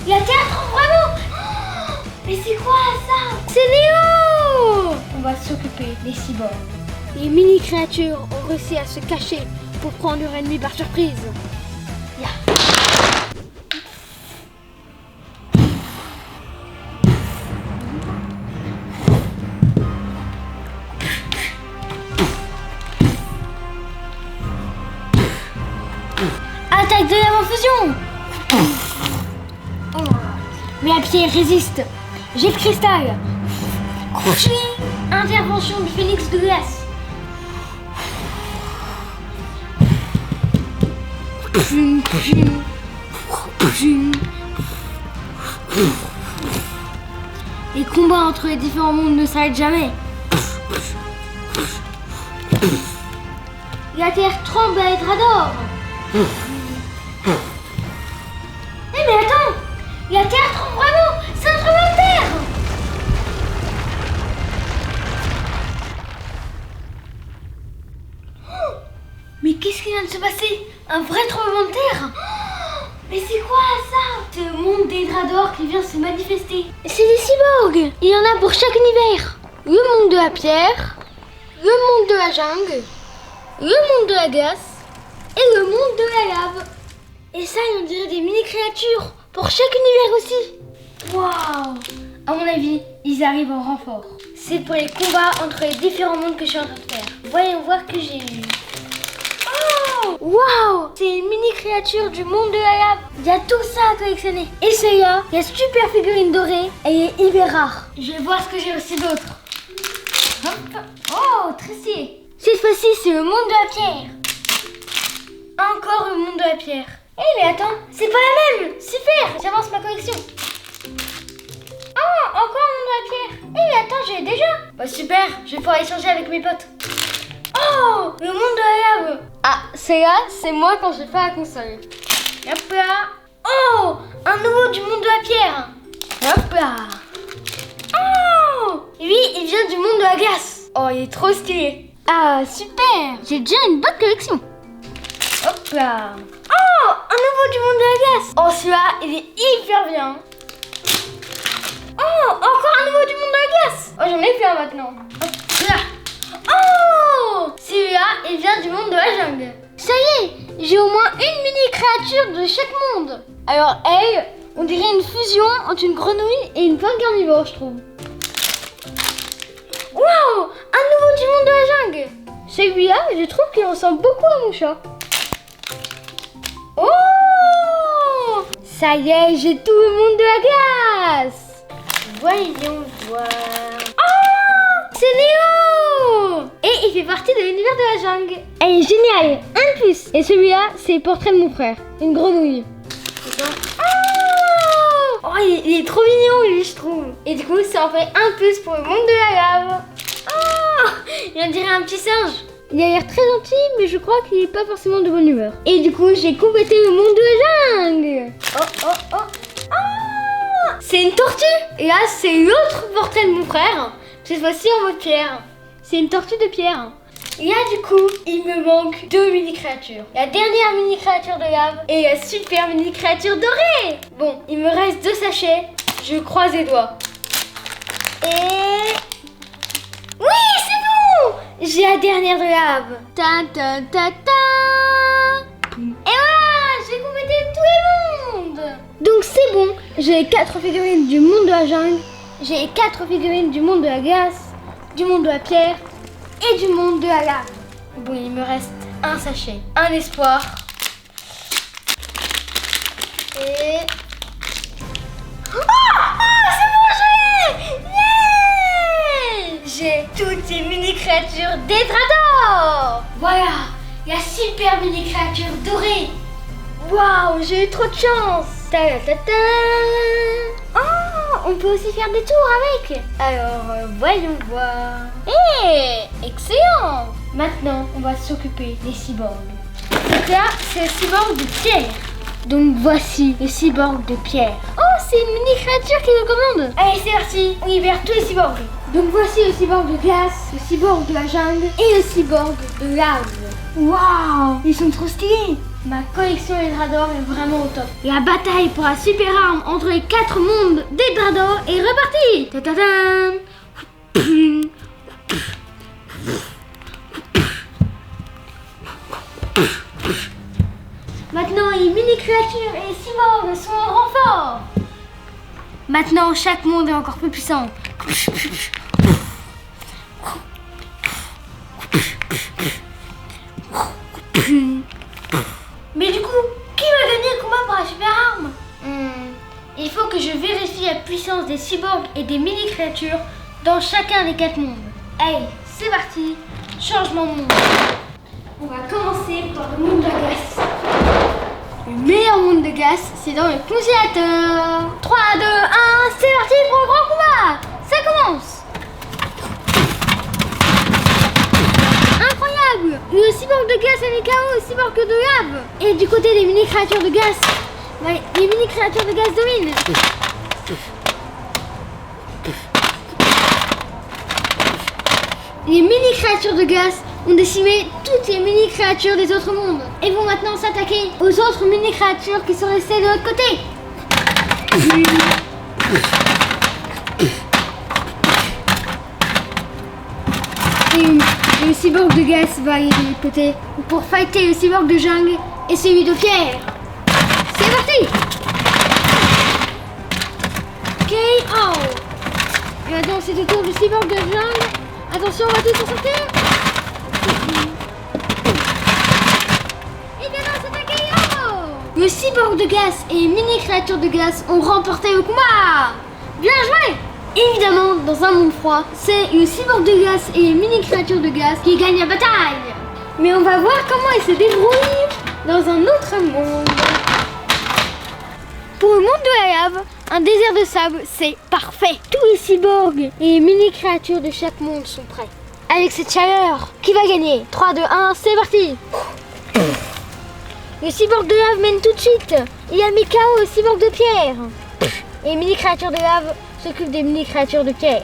La Terre tremble vraiment. Mais c'est quoi ça? C'est Léo. On va s'occuper des cyborgs. Les mini-créatures ont réussi à se cacher pour prendre leur ennemi par surprise. Ya. Attaque de lave en fusion. Oh. Mais la pierre résiste. Jet de cristal. Intervention du phénix de glace. Les combats entre les différents mondes ne s'arrêtent jamais. La Terre tremble à Edrador. Mais attends, la Terre tremble vraiment. C'est un tremblement de terre. Mais qu'est-ce qui vient de se passer? Un vrai tremblement de terre? Mais c'est quoi ça? C'est le monde d'Edrador qui vient se manifester. C'est des cyborgs. Il y en a pour chaque univers. Le monde de la pierre, le monde de la jungle, le monde de la glace et le monde de la lave. Et ça, on dirait des mini-créatures pour chaque univers aussi. Waouh! À mon avis, ils arrivent en renfort. C'est pour les combats entre les différents mondes que je suis en train de faire. Voyons voir que j'ai eu. Waouh! C'est une mini-créature du monde de la lave. Il y a tout ça à collectionner. Et celle-là, la super figurine dorée, elle est hyper rare. Je vais voir ce que j'ai aussi d'autre. Hop. Oh, très stylé. Cette fois-ci, c'est le monde de la pierre. Encore le monde de la pierre. Mais attends, c'est pas la même. Super, j'avance ma collection. Oh, encore le monde de la pierre. Mais attends, j'ai déjà. Bah super, je vais pouvoir échanger avec mes potes. Oh, le monde de la lave. Ah, celle-là, c'est moi quand j'ai fait la console. Hop là. Oh, un nouveau du monde de la pierre. Hop là. Oh, lui, il vient du monde de la glace. Oh, il est trop stylé. Ah, super. J'ai déjà une bonne collection. Hop là. Oh, un nouveau du monde de la glace. Oh, celui-là, il est hyper bien. Oh, encore un nouveau du monde de la glace. Oh, j'en ai plein maintenant. Hop là. Oh, celui-là, il vient du monde de la jungle. Ça y est, j'ai au moins une mini-créature de chaque monde. Alors elle, on dirait une fusion entre une grenouille et une pointe carnivore, je trouve. Waouh, un nouveau du monde de la jungle. Celui-là, je trouve qu'il ressemble beaucoup à mon chat. Oh, ça y est, j'ai tout le monde de la glace. Voyons voir. Oh, c'est Léo. Et il fait partie de l'univers de la jungle. Elle est géniale, un de plus. Et celui-là, c'est le portrait de mon frère, une grenouille. Oh, il est trop mignon lui, je trouve. Et du coup, ça en fait un plus pour le monde de la lave. Oh, il en dirait un petit singe. Il a l'air très gentil, mais je crois qu'il n'est pas forcément de bonne humeur. Et du coup, j'ai complété le monde de la jungle. Oh, oh, oh. Oh, c'est une tortue. Et là, c'est l'autre portrait de mon frère. Cette fois-ci en mode pierre. C'est une tortue de pierre. Et là, du coup, il me manque deux mini-créatures. La dernière mini-créature de lave et la super mini-créature dorée. Bon, il me reste 2 sachets. Je croise les doigts. Et... oui, c'est bon. J'ai la dernière de lave. Ta ta ta ta. Et voilà, j'ai complété tous les mondes. Donc c'est bon. J'ai 4 figurines du monde de la jungle. J'ai 4 figurines du monde de la glace, du monde de la pierre et du monde de la lave. Bon, il me reste un sachet, un espoir. Et... c'est bon, j'ai toutes ces mini-créatures d'Edrador. Voilà, la super mini-créature dorée. Waouh, j'ai eu trop de chance. Ta ta ta. Oh, on peut aussi faire des tours avec. Alors, voyons voir. Excellent. Maintenant, on va s'occuper des cyborgs. Donc là, c'est le cyborg de pierre. Donc voici le cyborg de pierre. Oh, c'est une mini-créature qui nous commande. Allez, c'est parti. On libère tous les cyborgs. Donc voici le cyborg de glace, le cyborg de la jungle et le cyborg de lave. Waouh, ils sont trop stylés. Ma collection Edrador est vraiment au top. La bataille pour la super arme entre les 4 mondes d'Edrador est repartie. Ta-ta-tam. Maintenant, les mini-créatures et les cyborgs sont en renfort. Maintenant, chaque monde est encore plus puissant. Mais du coup, qui va gagner le combat pour la super arme? Il faut que je vérifie la puissance des cyborgs et des mini-créatures dans chacun des 4 mondes. Allez, c'est parti, changement de monde. On va commencer par le monde de glace. Le meilleur monde de glace, c'est dans le congélateur. 3, 2, 1, c'est parti pour le grand combat. Ça commence. Incroyable. Le cyborg de glace a les KO, le cyborg de lave. Et du côté des mini-créatures de glace, ouais, les mini-créatures de glace dominent. Les mini-créatures de glace ont décimé toutes les mini-créatures des autres mondes et vont maintenant s'attaquer aux autres mini-créatures qui sont restées de l'autre côté. Et le cyborg de glace va aller de l'autre côté pour fighter le cyborg de jungle et celui de pierre. C'est parti! KO! Et maintenant c'est le tour du cyborg de jungle. Attention, on va tous s'en sortir. Et maintenant c'est un KO! Le cyborg de glace et les mini-créatures de glace ont remporté le combat. Bien joué! Évidemment, dans un monde froid, c'est le cyborg de glace et les mini-créatures de glace qui gagnent la bataille. Mais on va voir comment ils se débrouillent dans un autre monde. Pour le monde de la lave, un désert de sable, c'est parfait. Tous les cyborgs et les mini-créatures de chaque monde sont prêts. Avec cette chaleur, qui va gagner? 3, 2, 1, c'est parti. Le cyborg de lave mène tout de suite. Il y a mis KO le cyborg de pierre. Et les mini-créatures de lave s'occupent des mini-créatures de pierre.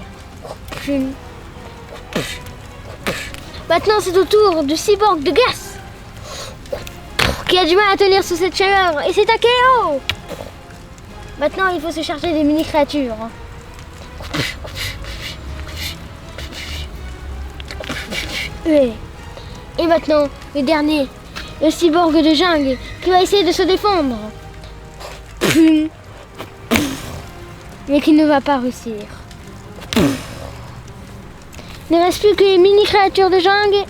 Maintenant, c'est au tour du cyborg de glace qui a du mal à tenir sous cette chaleur. Et c'est un KO. Maintenant, il faut se charger des mini-créatures. Et maintenant, le dernier, le cyborg de jungle, qui va essayer de se défendre. Mais qui ne va pas réussir. Il ne reste plus que les mini-créatures de jungle.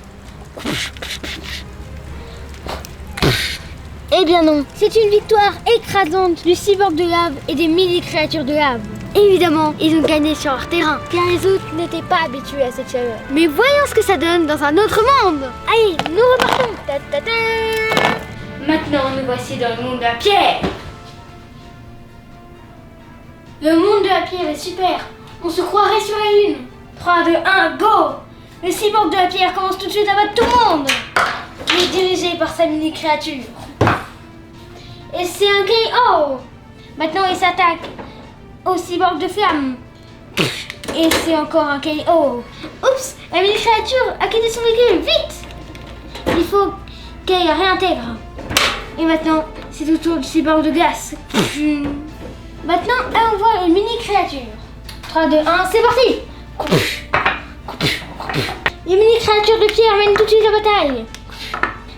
Eh bien non, c'est une victoire écrasante du cyborg de lave et des mini-créatures de lave. Évidemment, ils ont gagné sur leur terrain, car les autres n'étaient pas habitués à cette chaleur. Mais voyons ce que ça donne dans un autre monde. Allez, nous repartons. Maintenant, nous voici dans le monde de la pierre. Le monde de la pierre est super. On se croirait sur la lune. 3, 2, 1, go. Le cyborg de la pierre commence tout de suite à battre tout le monde. Il est dirigé par sa mini-créature. Et c'est un KO. Maintenant, il s'attaque au cyborg de flamme. Et c'est encore un KO. Oups, la mini-créature a quitté son véhicule. Vite. Il faut qu'elle réintègre. Et maintenant, c'est au tour du cyborg de glace. Maintenant, allons voir les mini-créatures. 3, 2, 1, c'est parti. Les mini-créatures de pierre mènent tout de suite la bataille.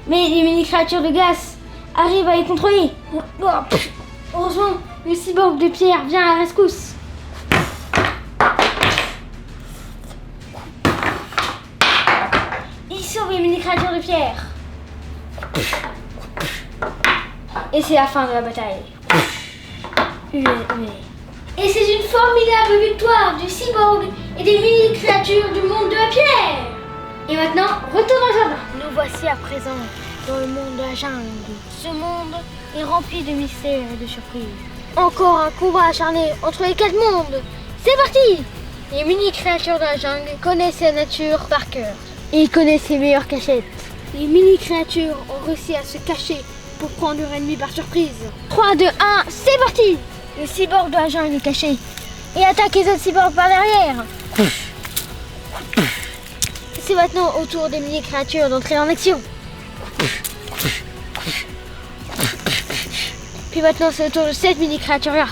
Mais les mini-créatures de glace arrivent à les contrôler. Heureusement, le cyborg de pierre vient à la rescousse. Il sauve les mini-créatures de pierre. Et c'est la fin de la bataille. Et c'est une formidable victoire du cyborg et des mini-créatures du monde de la pierre. Et maintenant, retour dans le jardin. Nous voici à présent dans le monde de la jungle. Ce monde est rempli de mystères et de surprises. Encore un combat acharné entre les 4 mondes. C'est parti. Les mini-créatures de la jungle connaissent la nature par cœur. Et ils connaissent les meilleures cachettes. Les mini-créatures ont réussi à se cacher pour prendre leur ennemi par surprise. 3, 2, 1, c'est parti. Le cyborg de la jungle est caché et attaque les autres cyborgs par derrière. C'est maintenant au tour des mini-créatures d'entrer en action. Puis maintenant, c'est le tour de cette mini créature-là.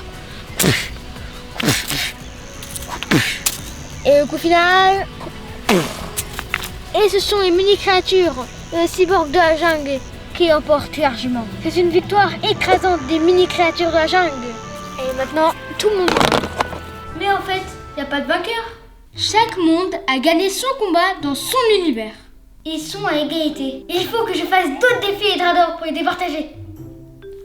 Et le coup final. Et ce sont les mini créatures, cyborgs de la jungle, qui emportent largement. C'est une victoire écrasante des mini créatures de la jungle. Et maintenant, tout le monde gagne. Mais en fait, il n'y a pas de vainqueur. Chaque monde a gagné son combat dans son univers. Ils sont à égalité. Il faut que je fasse d'autres défis Hydrador pour les départager.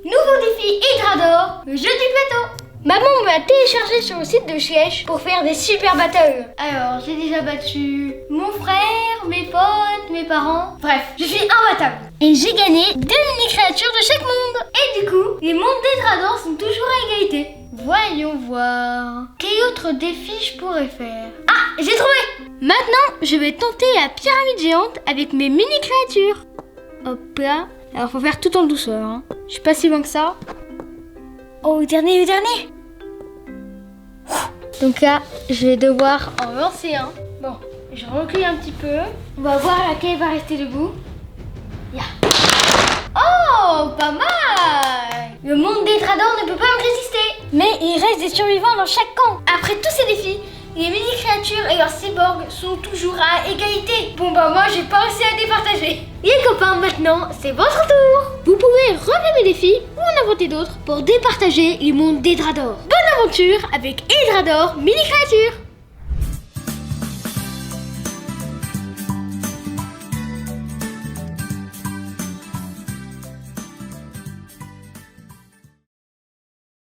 Nouveau défi Hydrador, le jeu du plateau. Maman m'a téléchargé sur le site de Chièche pour faire des super battles. Alors, j'ai déjà battu mon frère, mes potes, mes parents. Bref, je suis imbattable. Et j'ai gagné 2 mini-créatures de chaque monde. Et du coup, les mondes d'Hydrador sont toujours à égalité. Voyons voir. Quel autre défi je pourrais faire? Ah, j'ai trouvé! Maintenant, je vais tenter la pyramide géante avec mes mini-créatures. Hop là. Alors, faut faire tout en douceur. Hein. Je suis pas si loin que ça. Oh, le dernier. Donc là, je vais devoir en lancer un. Bon, je recule un petit peu. On va voir laquelle va rester debout. Yeah. Oh, pas mal! Le monde d'Hydrador ne peut pas me résister. Mais il reste des survivants dans chaque camp. Après tous ces défis, les mini-créatures et leurs cyborgs sont toujours à égalité. Bon bah moi j'ai pas réussi à départager. Les copains, maintenant c'est votre tour. Vous pouvez relever mes défis ou en inventer d'autres pour départager les mondes d'Hydrador. Bonne aventure avec Hydrador mini-créatures.